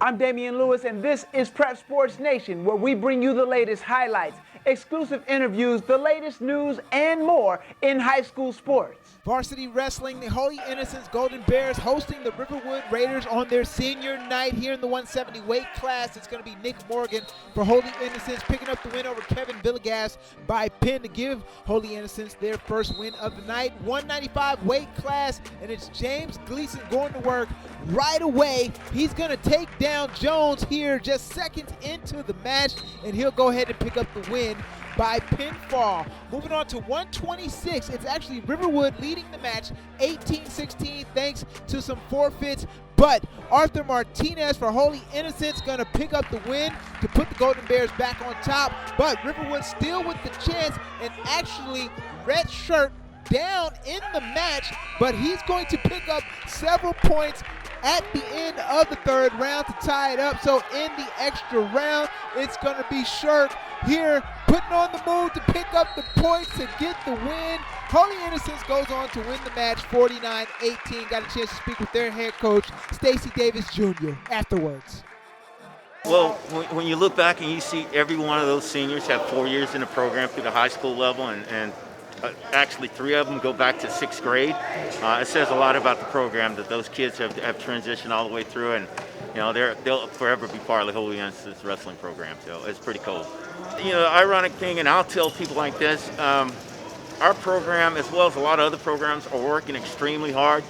I'm Damian Lewis, and this is Prep Sports Nation, where we bring you the latest highlights, exclusive interviews, the latest news, and more in high school sports. Varsity Wrestling, the Holy Innocents Golden Bears hosting the Riverwood Raiders on their senior night here in the 170 weight class. It's going to be Nick Morgan for Holy Innocents picking up the win over Kevin Villegas by pin to give Holy Innocents their first win of the night. 195 weight class, and it's James Gleason going to work right away. He's going to take down Jones here just seconds into the match, and he'll go ahead and pick up the win by pinfall. Moving on to 126, it's actually Riverwood leading the match 18-16 thanks to some forfeits, but Arthur Martinez for Holy Innocents gonna pick up the win to put the Golden Bears back on top, but Riverwood still with the chance, and actually red shirt down in the match, but he's going to pick up several points at the end of the third round to tie it up. So in the extra round, it's going to be Shirt here putting on the move to pick up the points to get the win. Holy Innocents goes on to win the match 49-18. Got a chance to speak with their head coach, Stacy Davis Jr. afterwards. Well, when you look back and you see every one of those seniors have 4 years in the program through the high school level, and actually 3 of them go back to 6th grade. It says a lot about the program that those kids have transitioned all the way through, and they'll forever be part of the Holy Innocents wrestling program. So it's pretty cool. The ironic thing, and I'll tell people like this, our program, as well as a lot of other programs, are working extremely hard.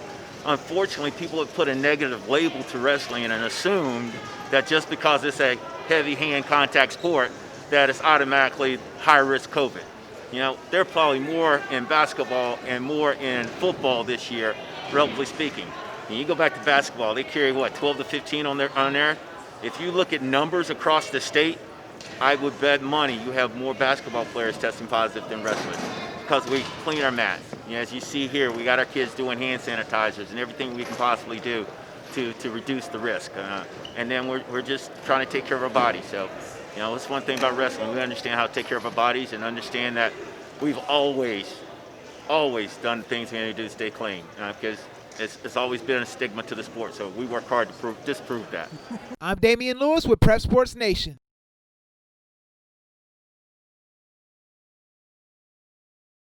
Unfortunately, people have put a negative label to wrestling and assumed that just because it's a heavy hand contact sport, that it's automatically high risk COVID. They're probably more in basketball and more in football this year, relatively speaking. And you go back to basketball, they carry 12 to 15 on there. If you look at numbers across the state, I would bet money you have more basketball players testing positive than wrestlers, because we clean our mats. As you see here, we got our kids doing hand sanitizers and everything we can possibly do to reduce the risk. And then we're just trying to take care of our bodies. So, that's one thing about wrestling. We understand how to take care of our bodies and understand that we've always done things we need to do to stay clean, because it's always been a stigma to the sport. So we work hard to disprove that. I'm Damian Lewis with Prep Sports Nation.